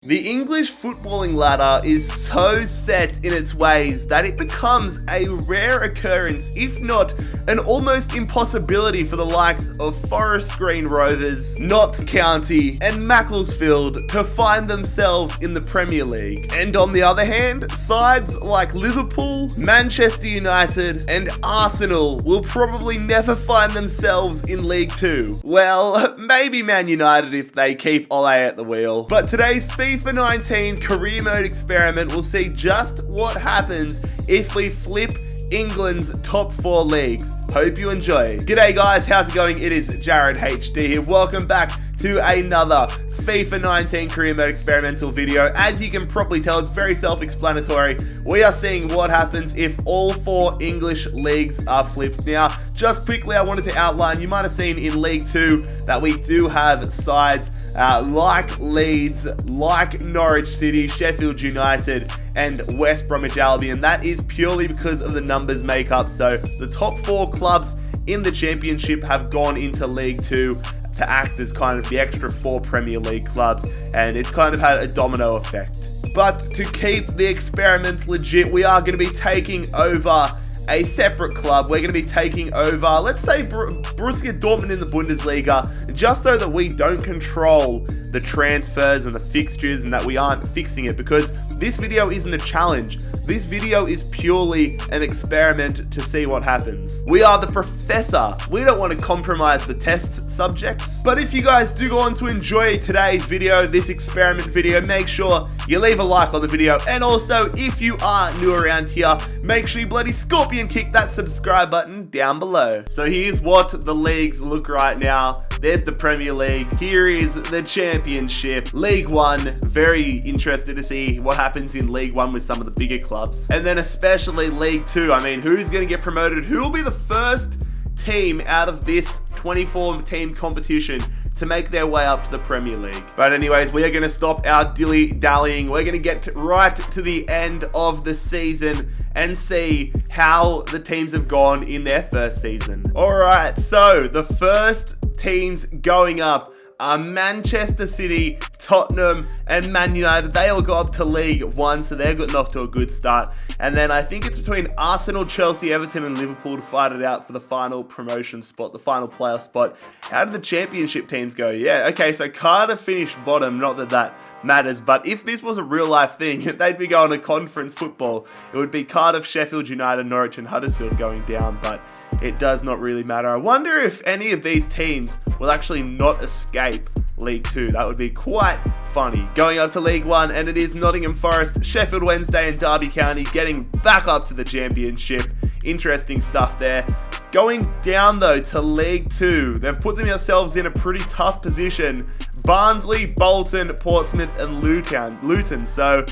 The English footballing ladder is so set in its ways that it becomes a rare occurrence, if not an almost impossibility for the likes of Forest Green Rovers, Notts County and Macclesfield to find themselves in the Premier League. And on the other hand, sides like Liverpool, Manchester United and Arsenal will probably never find themselves in League 2. Well, maybe Man United if they keep Ole at the wheel. But today's FIFA 19 career mode experiment will see just what happens if we flip England's top 4 leagues. Hope you enjoy. G'day guys, how's it going? It is JarradHD here. Welcome back to another FIFA 19 career mode experimental video. As you can probably tell, it's very self-explanatory. We are seeing what happens if all 4 English leagues are flipped. Now, just quickly, I wanted to outline, you might have seen in League 2 that we do have sides like Leeds, like Norwich City, Sheffield United, and West Bromwich Albion. That is purely because of the numbers makeup. So the top 4 clubs in the championship have gone into League 2 to act as kind of the extra 4 Premier League clubs, and it's kind of had a domino effect. But to keep the experiment legit, we are going to be taking over a separate club. We're going to be taking over, let's say, Borussia Dortmund in the Bundesliga, just so that we don't control the transfers and the fixtures and that we aren't fixing it, because this video isn't a challenge. This video is purely an experiment to see what happens. We are the professor. We don't want to compromise the test subjects. But if you guys do go on to enjoy today's video, this experiment video, make sure you leave a like on the video. And also, if you are new around here, make sure you bloody scorpion kick that subscribe button down below. So here's what the leagues look right now. There's the Premier League. Here is the Championship. League 1, very interested to see what happens in League 1 with some of the bigger clubs. And then especially League 2. I mean, who's going to get promoted? Who will be the first team out of this 24-team competition to make their way up to the Premier League? But anyways, we are going to stop our dilly-dallying. We're going to get right to the end of the season and see how the teams have gone in their first season. Alright, so the first teams going up are Manchester City, Tottenham, and Man United. They all go up to League 1, so they're getting off to a good start. And then I think it's between Arsenal, Chelsea, Everton, and Liverpool to fight it out for the final promotion spot, the final playoff spot. How did the championship teams go? Yeah, okay, so Cardiff finished bottom, not that that matters, but if this was a real life thing, they'd be going to conference football. It would be Cardiff, Sheffield United, Norwich, and Huddersfield going down, but it does not really matter. I wonder if any of these teams will actually not escape League 2. That would be quite funny. Going up to League 1, and it is Nottingham Forest, Sheffield Wednesday, and Derby County getting back up to the championship. Interesting stuff there. Going down though to League 2, they've put themselves in a pretty tough position. Barnsley, Bolton, Portsmouth, and Luton. So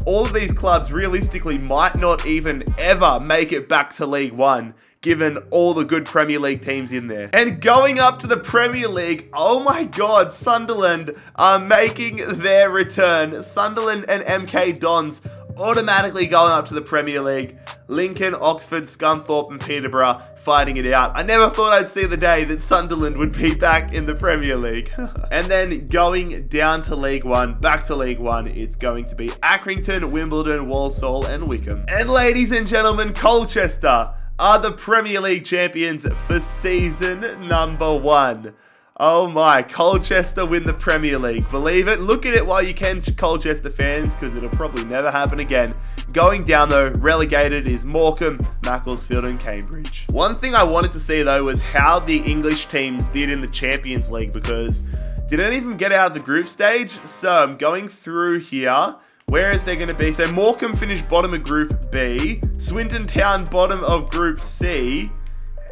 all of these clubs realistically might not even ever make it back to League 1, given all the good Premier League teams in there. And going up to the Premier League, oh my god, Sunderland are making their return. Sunderland and MK Dons automatically going up to the Premier League. Lincoln, Oxford, Scunthorpe, and Peterborough fighting it out. I never thought I'd see the day that Sunderland would be back in the Premier League. And then going down to League 1, back to League 1, it's going to be Accrington, Wimbledon, Walsall, and Wickham. And ladies and gentlemen, Colchester are the Premier League champions for season number 1. Oh my, Colchester win the Premier League. Believe it? Look at it while you can, Colchester fans, because it'll probably never happen again. Going down though, relegated is Morecambe, Macclesfield, and Cambridge. One thing I wanted to see though was how the English teams did in the Champions League, because did any of them get out of the group stage? So I'm going through here. Where is there going to be? So Morecambe finished bottom of Group B. Swindon Town bottom of Group C.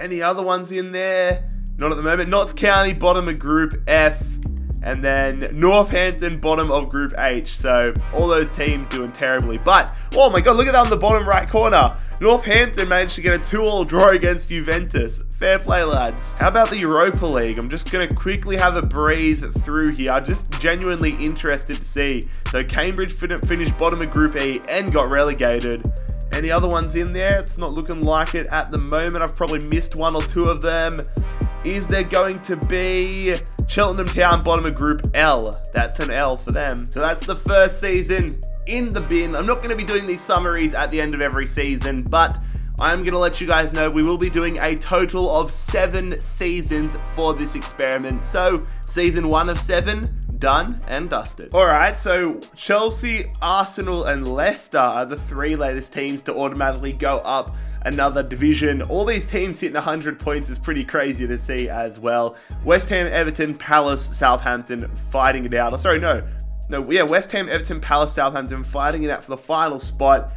Any other ones in there? Not at the moment. Notts County bottom of Group F. And then Northampton bottom of Group H. So all those teams doing terribly. But, oh my god, look at that on the bottom right corner. Northampton managed to get a 2-2 draw against Juventus. Fair play, lads. How about the Europa League? I'm just going to quickly have a breeze through here. Just genuinely interested to see. So Cambridge finished bottom of Group E and got relegated. Any other ones in there? It's not looking like it at the moment. I've probably missed 1 or 2 of them. is there going to be Cheltenham Town, bottom of Group L. That's an L for them. So that's the first season in the bin. I'm not going to be doing these summaries at the end of every season, but I'm going to let you guys know we will be doing a total of 7 seasons for this experiment. So season 1 of 7, done and dusted. Alright, so Chelsea, Arsenal and Leicester are the 3 latest teams to automatically go up another division. All these teams hitting 100 points is pretty crazy to see as well. West Ham, Everton, Palace, Southampton fighting it out. West Ham, Everton, Palace, Southampton fighting it out for the final spot.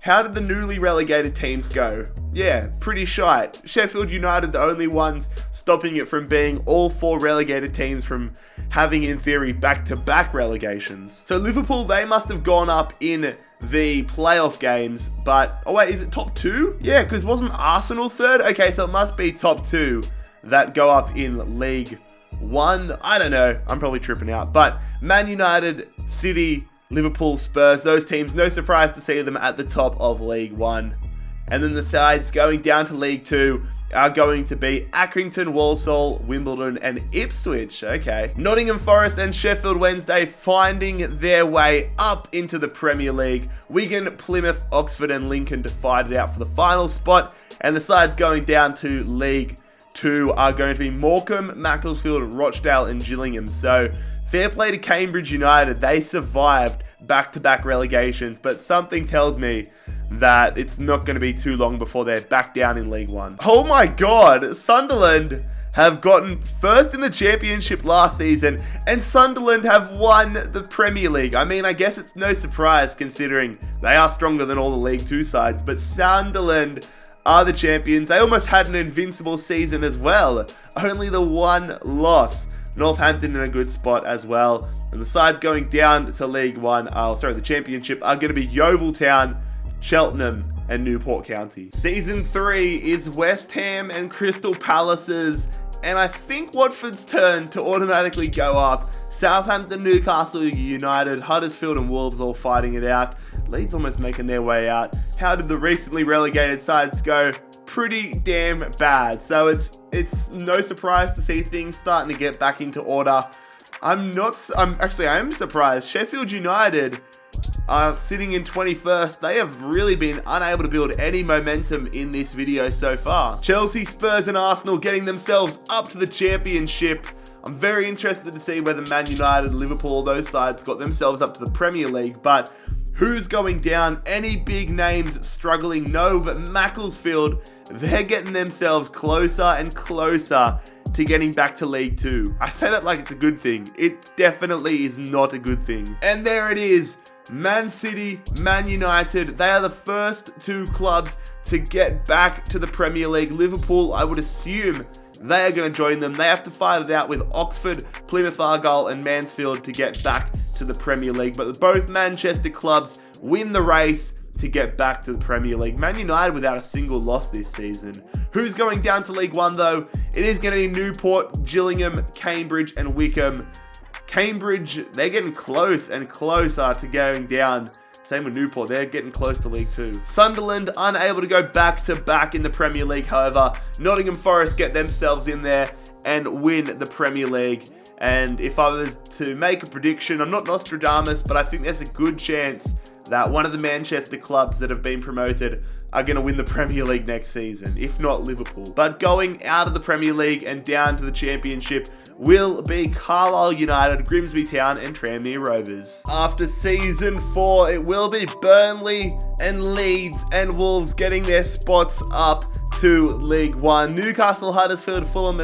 How did the newly relegated teams go? Yeah, pretty shite. Sheffield United, the only ones stopping it from being all 4 relegated teams from having, in theory, back-to-back relegations. So Liverpool, they must have gone up in the playoff games, but, oh wait, is it top 2? Yeah, because wasn't Arsenal 3rd? Okay, so it must be top 2 that go up in League 1. I don't know, I'm probably tripping out, but Man United, City, Liverpool, Spurs, those teams, no surprise to see them at the top of League 1. And then the sides going down to League 2 are going to be Accrington, Walsall, Wimbledon and Ipswich. Okay. Nottingham Forest and Sheffield Wednesday finding their way up into the Premier League. Wigan, Plymouth, Oxford and Lincoln to fight it out for the final spot. And the sides going down to League 2 are going to be Morecambe, Macclesfield, Rochdale and Gillingham. So fair play to Cambridge United. They survived back-to-back relegations, but something tells me that it's not going to be too long before they're back down in League 1. Oh my god, Sunderland have gotten first in the Championship last season, and Sunderland have won the Premier League. I mean, I guess it's no surprise considering they are stronger than all the League 2 sides, but Sunderland are the champions. They almost had an invincible season as well. Only the 1 loss. Northampton in a good spot as well. And the sides going down to League 1, the Championship, are going to be Yeovil Town, Cheltenham and Newport County. Season 3 is West Ham and Crystal Palace's, and I think Watford's turn to automatically go up. Southampton, Newcastle United, Huddersfield and Wolves all fighting it out. Leeds almost making their way out. How did the recently relegated sides go? Pretty damn bad. So it's no surprise to see things starting to get back into order. I am surprised. Sheffield United are sitting in 21st. They have really been unable to build any momentum in this video so far. Chelsea, Spurs and Arsenal getting themselves up to the Championship. I'm very interested to see whether Man United, Liverpool, those sides got themselves up to the Premier League, but who's going down? Any big names struggling? No, but Macclesfield, they're getting themselves closer and closer to getting back to League 2. I say that like it's a good thing. It definitely is not a good thing. And there it is. Man City, Man United, they are the first 2 clubs to get back to the Premier League. Liverpool, I would assume they are going to join them. They have to fight it out with Oxford, Plymouth Argyle and Mansfield to get back to the Premier League. But both Manchester clubs win the race to get back to the Premier League. Man United without a single loss this season. Who's going down to League 1 though? It is going to be Newport, Gillingham, Cambridge and Wickham. Cambridge, they're getting close and closer to going down. Same with Newport, they're getting close to League 2. Sunderland unable to go back to back in the Premier League, however. Nottingham Forest get themselves in there and win the Premier League. And if I was to make a prediction, I'm not Nostradamus, but I think there's a good chance that one of the Manchester clubs that have been promoted are going to win the Premier League next season, if not Liverpool. But going out of the Premier League and down to the Championship will be Carlisle United, Grimsby Town and Tranmere Rovers. After season 4, it will be Burnley and Leeds and Wolves getting their spots up to League 1. Newcastle, Huddersfield, Fulham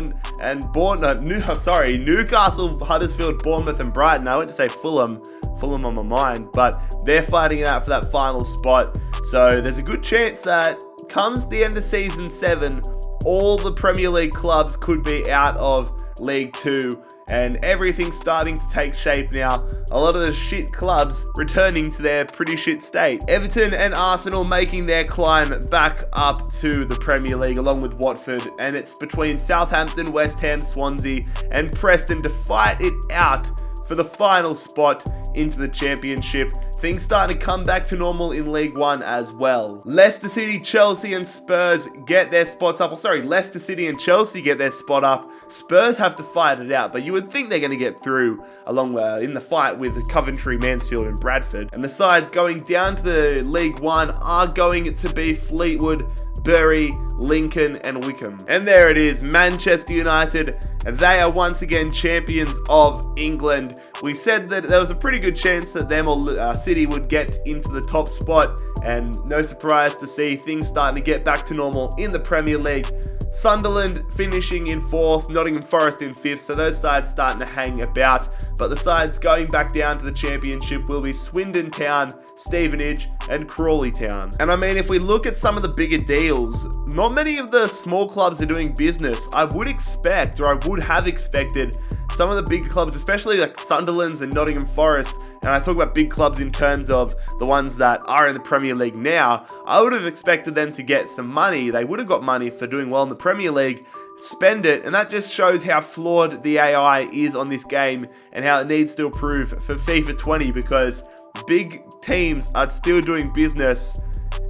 Newcastle, Huddersfield, Bournemouth and Brighton. I went to say Fulham on my mind, but they're fighting it out for that final spot. So there's a good chance that comes the end of season 7, all the Premier League clubs could be out of League 2 and everything's starting to take shape now. A lot of the shit clubs returning to their pretty shit state. Everton and Arsenal making their climb back up to the Premier League along with Watford, and it's between Southampton, West Ham, Swansea and Preston to fight it out for the final spot into the Championship. things starting to come back to normal in League One as well. Leicester City, Chelsea and Spurs get their spots up. Leicester City and Chelsea get their spot up. Spurs have to fight it out, but you would think they're going to get through along in the fight with Coventry, Mansfield and Bradford. And the sides going down to the League One are going to be Fleetwood, Bury, Lincoln and Wickham. And there it is, Manchester United. They are once again champions of England. We said that there was a pretty good chance that them or City would get into the top spot, and no surprise to see things starting to get back to normal in the Premier League. Sunderland finishing in 4th, Nottingham Forest in 5th, so those sides starting to hang about. But the sides going back down to the Championship will be Swindon Town, Stevenage and Crawley Town. And I mean, if we look at some of the bigger deals, not many of the small clubs are doing business. I would expect, or I would have expected, some of the big clubs, especially like Sunderland's and Nottingham Forest, and I talk about big clubs in terms of the ones that are in the Premier League now, I would have expected them to get some money. They would have got money for doing well in the Premier League, spend it, and that just shows how flawed the AI is on this game and how it needs to improve for FIFA 20, because big teams are still doing business,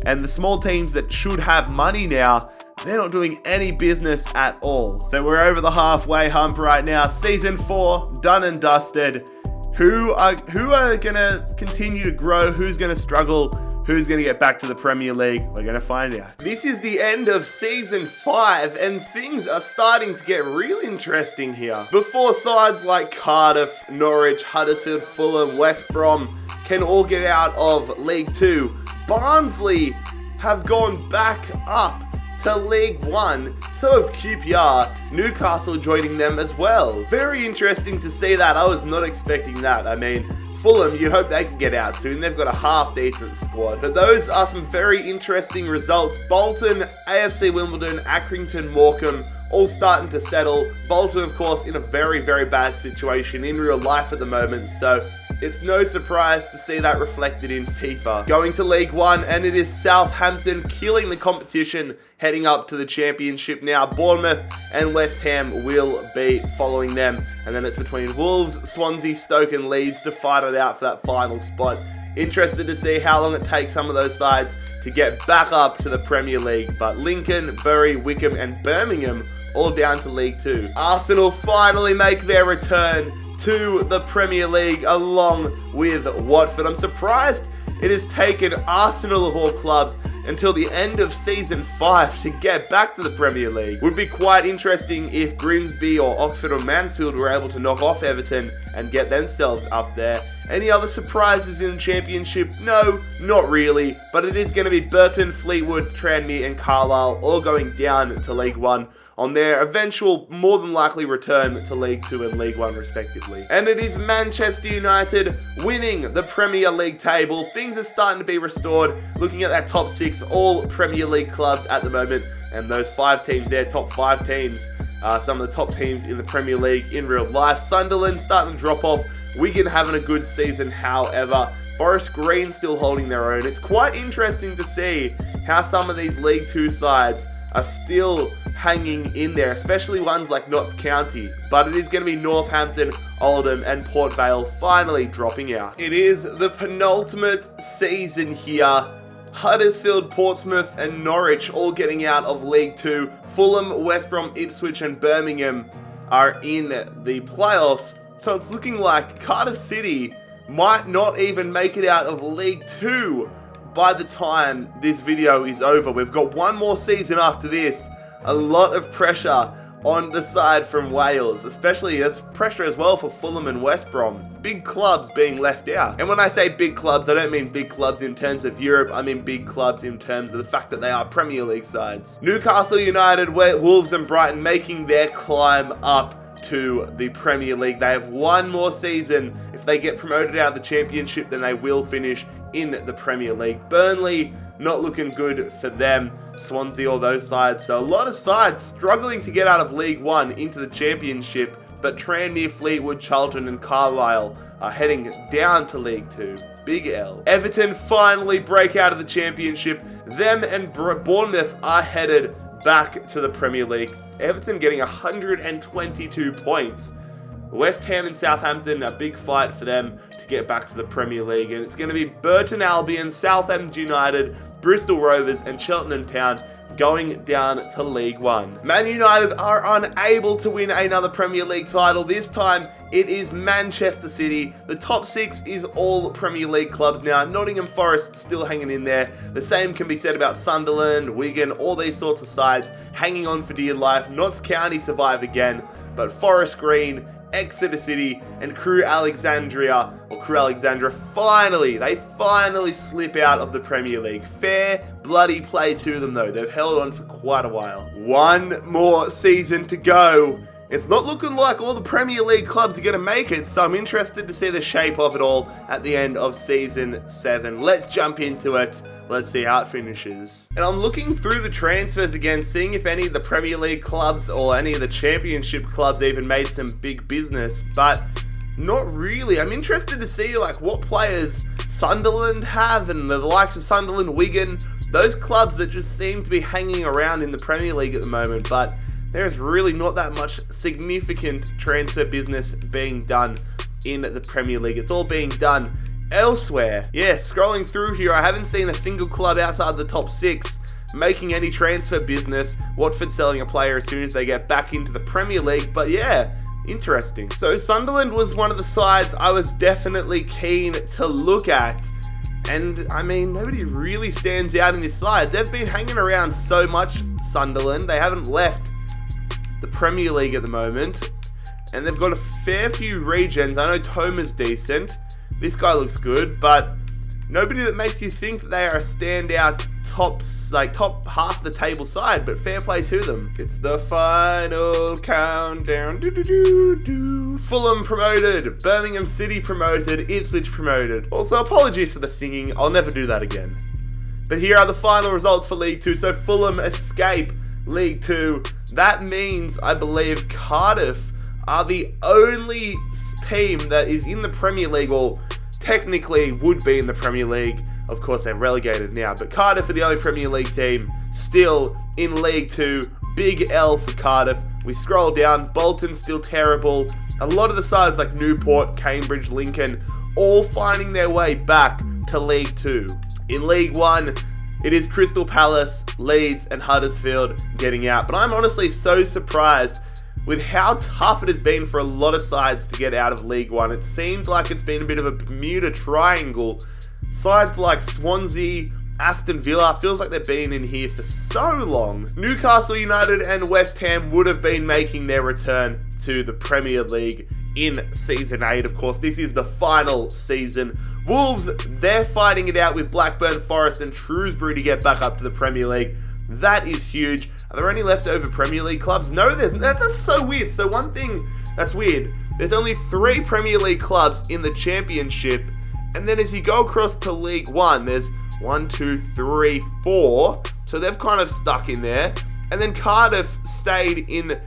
and the small teams that should have money now, they're not doing any business at all. So we're over the halfway hump right now. Season 4, done and dusted. Who are gonna continue to grow? Who's gonna struggle? Who's gonna get back to the Premier League? We're gonna find out. This is the end of Season 5, and things are starting to get real interesting here. Before sides like Cardiff, Norwich, Huddersfield, Fulham, West Brom can all get out of League 2, Barnsley have gone back up to League 1, so have QPR, Newcastle joining them as well. Very interesting to see that. I was not expecting that. I mean, Fulham, you'd hope they could get out soon. They've got a half-decent squad. But those are some very interesting results. Bolton, AFC Wimbledon, Accrington, Morecambe, all starting to settle. Bolton, of course, in a very, very bad situation in real life at the moment, so it's no surprise to see that reflected in FIFA. Going to League 1, and it is Southampton killing the competition, heading up to the Championship now. Bournemouth and West Ham will be following them. And then it's between Wolves, Swansea, Stoke and Leeds to fight it out for that final spot. Interested to see how long it takes some of those sides to get back up to the Premier League. But Lincoln, Bury, Wickham and Birmingham all down to League 2. Arsenal finally make their return to the Premier League along with Watford. I'm surprised it has taken Arsenal of all clubs until the end of Season 5 to get back to the Premier League. Would be quite interesting if Grimsby or Oxford or Mansfield were able to knock off Everton and get themselves up there. Any other surprises in the Championship? No, not really, but it is going to be Burton, Fleetwood, Tranmere and Carlisle all going down to League 1 on their eventual, more than likely, return to League 2 and League 1 respectively. And it is Manchester United winning the Premier League table. Things are starting to be restored. Looking at that top 6, all Premier League clubs at the moment, and those 5 teams there, top 5 teams, some of the top teams in the Premier League in real life. Sunderland starting to drop off. Wigan having a good season, however. Forest Green still holding their own. It's quite interesting to see how some of these League 2 sides are still hanging in there, especially ones like Notts County. But it is going to be Northampton, Oldham and Port Vale finally dropping out. It is the penultimate season here. Huddersfield, Portsmouth and Norwich all getting out of League 2. Fulham, West Brom, Ipswich and Birmingham are in the playoffs. So it's looking like Cardiff City might not even make it out of League 2 by the time this video is over. We've got one more season after this. A lot of pressure on the side from Wales, especially there's pressure as well for Fulham and West Brom. Big clubs being left out. And when I say big clubs, I don't mean big clubs in terms of Europe, I mean big clubs in terms of the fact that they are Premier League sides. Newcastle United, Wolves and Brighton making their climb up to the Premier League. They have one more season. If they get promoted out of the Championship, then they will finish in the Premier League. Burnley, not looking good for them. Swansea, all those sides. So a lot of sides struggling to get out of League 1 into the Championship, but Tranmere, Fleetwood, Charlton and Carlisle are heading down to League 2. Big L. Everton finally break out of the Championship. Them and Bournemouth are headed back to the Premier League. Everton getting 122 points. West Ham and Southampton, a big fight for them to get back to the Premier League. And it's going to be Burton Albion, Southampton United, Bristol Rovers and Cheltenham Town going down to League One. Man United are unable to win another Premier League title. This time it is Manchester City. The top 6 is all Premier League clubs now. Nottingham Forest still hanging in there. The same can be said about Sunderland, Wigan, all these sorts of sides hanging on for dear life. Notts County survive again, but Forest Green, Exeter City and Crew Alexandria finally slip out of the Premier League. Fair bloody play to them though. They've held on for quite a while. One more season to go. It's not looking like all the Premier League clubs are going to make it, so I'm interested to see the shape of it all at the end of Season 7. Let's jump into it. Let's see how it finishes. And I'm looking through the transfers again, seeing if any of the Premier League clubs or any of the Championship clubs even made some big business, but not really. I'm interested to see like what players Sunderland have and the likes of Sunderland, Wigan, those clubs that just seem to be hanging around in the Premier League at the moment, but there's really not that much significant transfer business being done in the Premier League. It's all being done elsewhere. Yeah, scrolling through here, I haven't seen a single club outside the top 6 making any transfer business. Watford selling a player as soon as they get back into the Premier League, but yeah, interesting. So Sunderland was one of the sides I was definitely keen to look at. And I mean, nobody really stands out in this side. They've been hanging around so much, Sunderland. They haven't left the Premier League at the moment, and they've got a fair few regens. I know Toma's decent. This guy looks good, but nobody that makes you think that they are a standout top half of the table side, but fair play to them. It's the final countdown. Fulham promoted, Birmingham City promoted, Ipswich promoted. Also, apologies for the singing. I'll never do that again. But here are the final results for League 2. So Fulham escape League 2. That means, I believe, Cardiff are the only team that is in the Premier League, or technically would be in the Premier League. Of course, they're relegated now, but Cardiff are the only Premier League team still in League 2. Big L for Cardiff. We scroll down, Bolton's still terrible. A lot of the sides like Newport, Cambridge, Lincoln, all finding their way back to League 2. In League 1, it is Crystal Palace, Leeds and Huddersfield getting out. But I'm honestly so surprised with how tough it has been for a lot of sides to get out of League 1. It seems like it's been a bit of a Bermuda Triangle. Sides like Swansea, Aston Villa, feels like they've been in here for so long. Newcastle United and West Ham would have been making their return to the Premier League in Season 8. Of course, this is the final season. Wolves, they're fighting it out with Blackburn, Forest and Shrewsbury to get back up to the Premier League. That is huge. Are there any leftover Premier League clubs? No, that's so weird. So one thing that's weird, there's only 3 Premier League clubs in the Championship. And then as you go across to League 1, there's 1, 2, 3, 4. So they've kind of stuck in there. And then Cardiff stayed in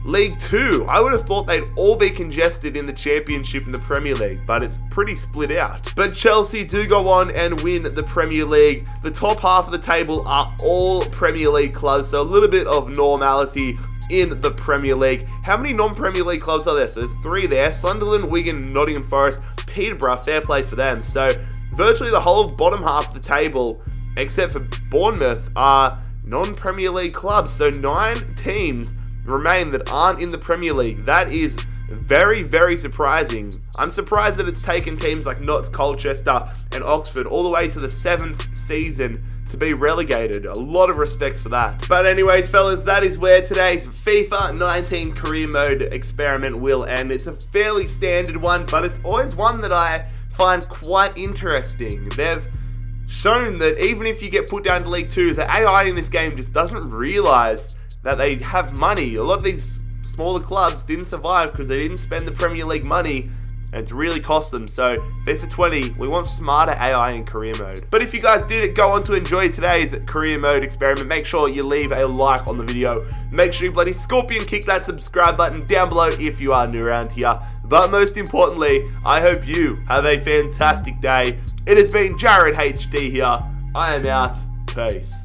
League 2. I would have thought they'd all be congested in the Championship and the Premier League, but it's pretty split out. But Chelsea do go on and win the Premier League. The top half of the table are all Premier League clubs, so a little bit of normality in the Premier League. How many non-Premier League clubs are there? So there's 3 there. Sunderland, Wigan, Nottingham Forest, Peterborough, fair play for them. So virtually the whole bottom half of the table, except for Bournemouth, are non-Premier League clubs. So 9 teams remain that aren't in the Premier League. That is very, very surprising. I'm surprised that it's taken teams like Notts, Colchester and Oxford all the way to the 7th season to be relegated. A lot of respect for that. But anyways, fellas, that is where today's FIFA 19 career mode experiment will end. It's a fairly standard one, but it's always one that I find quite interesting. They've shown that even if you get put down to League 2, the AI in this game just doesn't realize that they have money. A lot of these smaller clubs didn't survive because they didn't spend the Premier League money, and it's really cost them. So FIFA 20, we want smarter AI in career mode. But if you guys did go on to enjoy today's career mode experiment, make sure you leave a like on the video. Make sure you bloody scorpion kick that subscribe button down below if you are new around here. But most importantly, I hope you have a fantastic day. It has been JarradHD here. I am out. Peace.